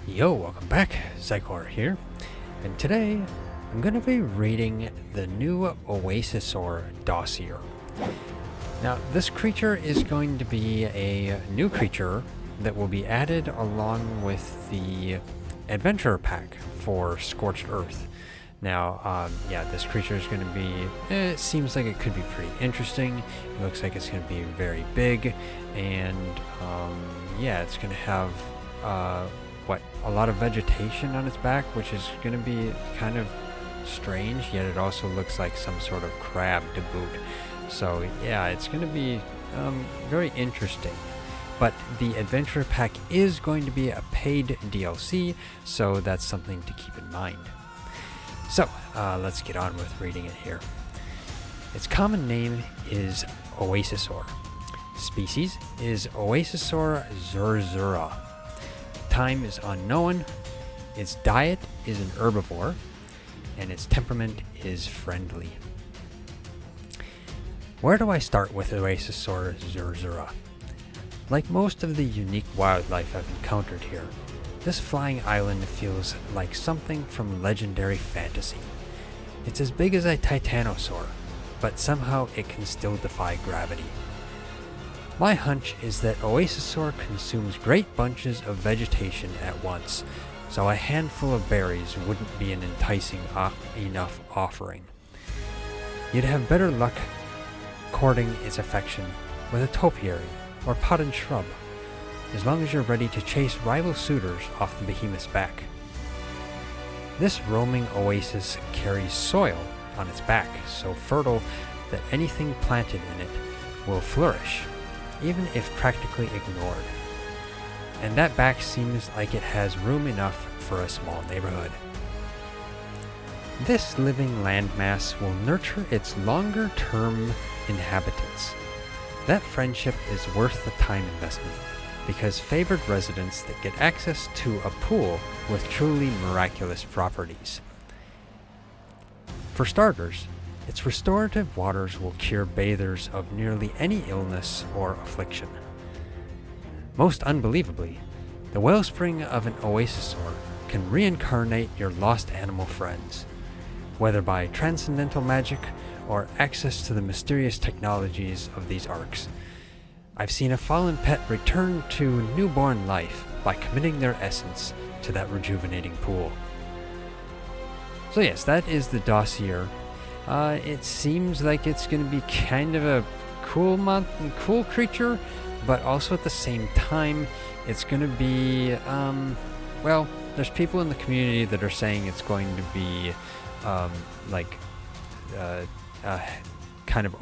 Yo, welcome back. Zycor here, and today I'm going to be reading the new Oasisaur Dossier. Now, this creature is going to be a new creature that will be added along with the adventure pack for Scorched Earth. Now, this creature is going to be, it seems like it could be pretty interesting. It looks like it's going to be very big, and it's going to have a lot of vegetation on its back, which is going to be kind of strange, yet it also looks like some sort of crab to boot. So yeah, it's going to be very interesting. But the adventure pack is going to be a paid DLC, so that's something to keep in mind. So let's get on with reading it here. Its common name is Oasisaur. Species is Oasisaur zurzura. Time is unknown. Its diet is an herbivore, and its temperament is friendly. Where do I start with Oasisaur zurzura? Like most of the unique wildlife I've encountered here, this flying island feels like something from legendary fantasy. It's as big as a titanosaur, but somehow it can still defy gravity. My hunch is that Oasisaur consumes great bunches of vegetation at once, so a handful of berries wouldn't be an enticing enough offering. You'd have better luck courting its affection with a topiary or potted shrub, as long as you're ready to chase rival suitors off the behemoth's back. This roaming oasis carries soil on its back, so fertile that anything planted in it will flourish, even if practically ignored. And that back seems like it has room enough for a small neighborhood. This living landmass will nurture its longer-term inhabitants. That friendship is worth the time investment, because favored residents that get access to a pool with truly miraculous properties. For starters, its restorative waters will cure bathers of nearly any illness or affliction. Most unbelievably, the wellspring of an Oasisaur can reincarnate your lost animal friends, whether by transcendental magic or access to the mysterious technologies of these ARKs. I've seen a fallen pet return to newborn life by committing their essence to that rejuvenating pool. So yes, that is the Dossier. It seems like it's going to be kind of a cool creature, but also at the same time, it's going to be, there's people in the community that are saying it's going to be, kind of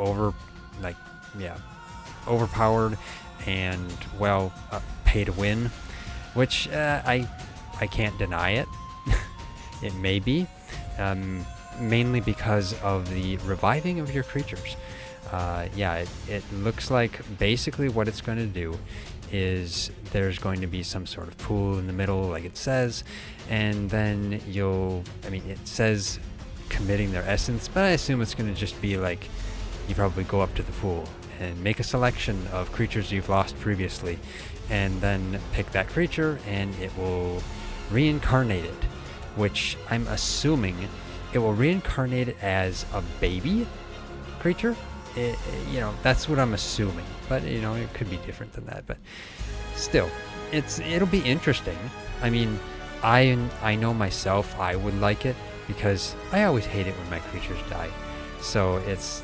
overpowered and, pay to win, which, I can't deny it. It may be. Mainly because of the reviving of your creatures. It looks like basically what it's going to do is there's going to be some sort of pool in the middle, like it says, and then it says committing their essence, but I assume it's going to just be like you probably go up to the pool and make a selection of creatures you've lost previously, and then pick that creature, and it will reincarnate it, which I'm assuming it will reincarnate it as a baby creature. That's what I'm assuming. But, it could be different than that. But still, it'll be interesting. I mean, I know myself I would like it because I always hate it when my creatures die. So it's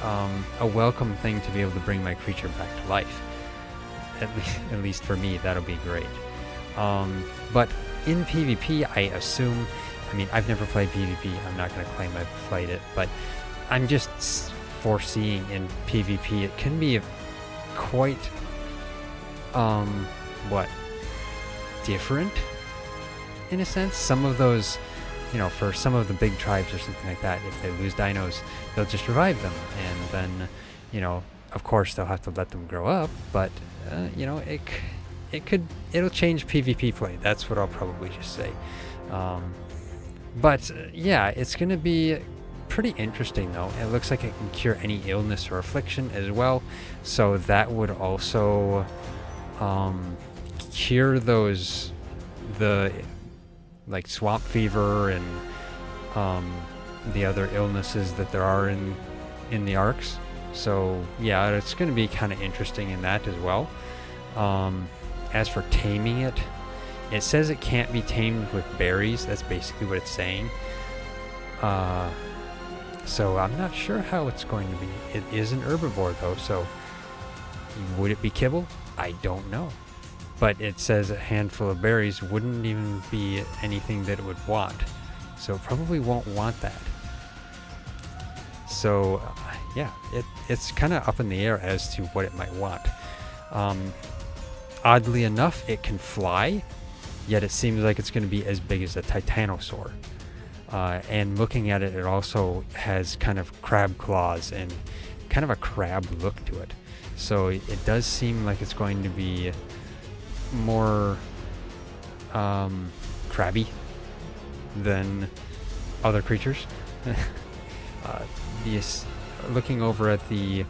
a welcome thing to be able to bring my creature back to life. At least for me, that'll be great. But in PvP, I assume... I've never played PvP. I'm not going to claim I've played it, but I'm just foreseeing in PvP it can be quite, different in a sense. Some of those, for some of the big tribes or something like that, if they lose dinos, they'll just revive them, and then, of course they'll have to let them grow up, but, it'll change PvP play. That's what I'll probably just say. It's going to be pretty interesting, though. It looks like it can cure any illness or affliction as well. So that would also cure those the like swamp fever and the other illnesses that there are in the ARKs. So yeah, it's going to be kind of interesting in that as well. As for taming it, it says it can't be tamed with berries. That's basically what it's saying. So I'm not sure how it's going to be. It is an herbivore though, so would it be kibble? I don't know. But it says a handful of berries wouldn't even be anything that it would want. So it probably won't want that. So yeah, it's kind of up in the air as to what it might want. Oddly enough, it can fly, yet it seems like it's going to be as big as a titanosaur. And looking at it, it also has kind of crab claws and kind of a crab look to it. So it does seem like it's going to be more crabby than other creatures. Looking over at the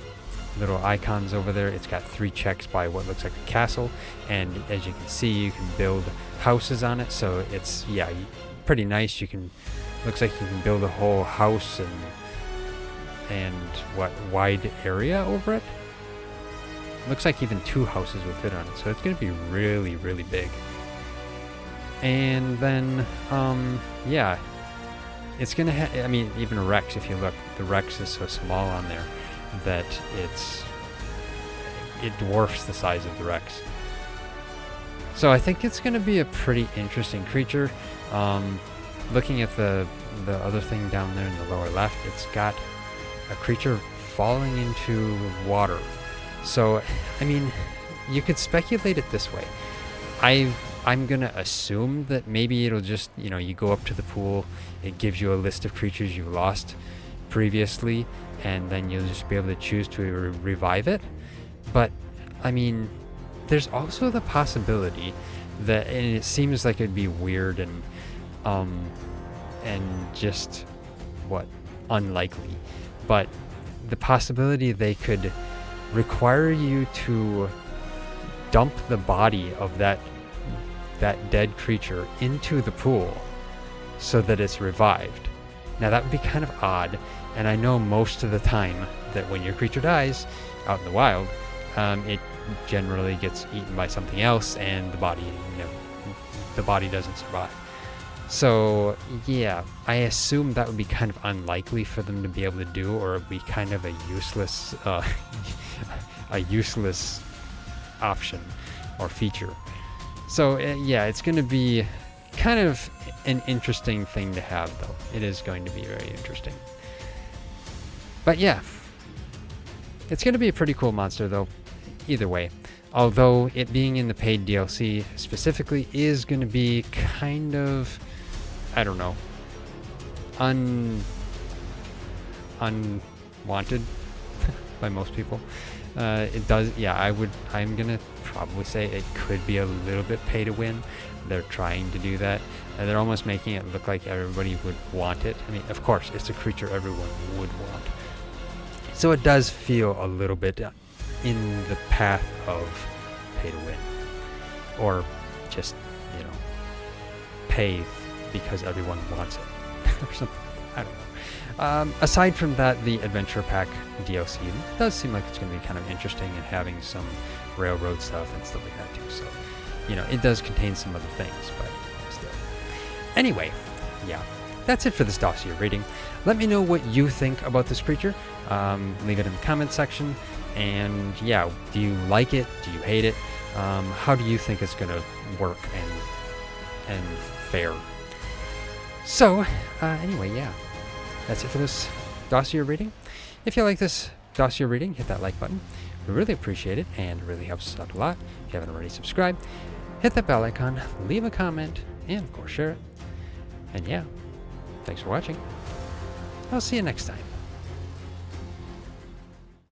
little icons over there, it's got 3 checks by what looks like a castle, and as you can see, you can build houses on it. So it's pretty nice. Looks like you can build a whole house and wide area over it. Looks like even 2 houses would fit on it, so it's going to be really, really big. And then yeah, it's going to I mean, even a Rex, if you look, the Rex is so small on there that it dwarfs the size of the Rex. So I think it's going to be a pretty interesting creature. Looking at the other thing down there in the lower left, it's got a creature falling into water. So, I mean, you could speculate it this way. I'm going to assume that maybe it'll just, you go up to the pool, it gives you a list of creatures you've lost previously, and then you'll just be able to choose to revive it. But, I mean, there's also the possibility that, and it seems like it'd be weird and just, unlikely, but the possibility they could require you to dump the body of that dead creature into the pool so that it's revived. Now that would be kind of odd, and I know most of the time that when your creature dies out in the wild, it generally gets eaten by something else, and the body doesn't survive. So yeah, I assume that would be kind of unlikely for them to be able to do, or it would be kind of a useless option or feature. So yeah, it's going to be kind of an interesting thing to have, though. It is going to be very interesting. But yeah, it's going to be a pretty cool monster, though, either way. Although it being in the paid DLC specifically is going to be kind of, I don't know, unwanted by most people. It does, yeah, I'm going to probably say it could be a little bit pay to win. They're trying to do that. They're almost making it look like everybody would want it. I mean, of course, it's a creature everyone would want. So it does feel a little bit in the path of pay to win. Or just, pay because everyone wants it. Or something. I don't know. Aside from that, the Adventure Pack DLC does seem like it's going to be kind of interesting and having some railroad stuff and stuff like that too. So, it does contain some other things, but still. Anyway, yeah, that's it for this dossier reading. Let me know what you think about this creature. Leave it in the comment section. And yeah, do you like it? Do you hate it? How do you think it's going to work and fare? So, anyway, yeah, that's it for this dossier reading. If you like this dossier reading, hit that like button. We really appreciate it, and it really helps us out a lot. If you haven't already subscribed, hit that bell icon, leave a comment, and of course share it. And yeah, thanks for watching. I'll see you next time.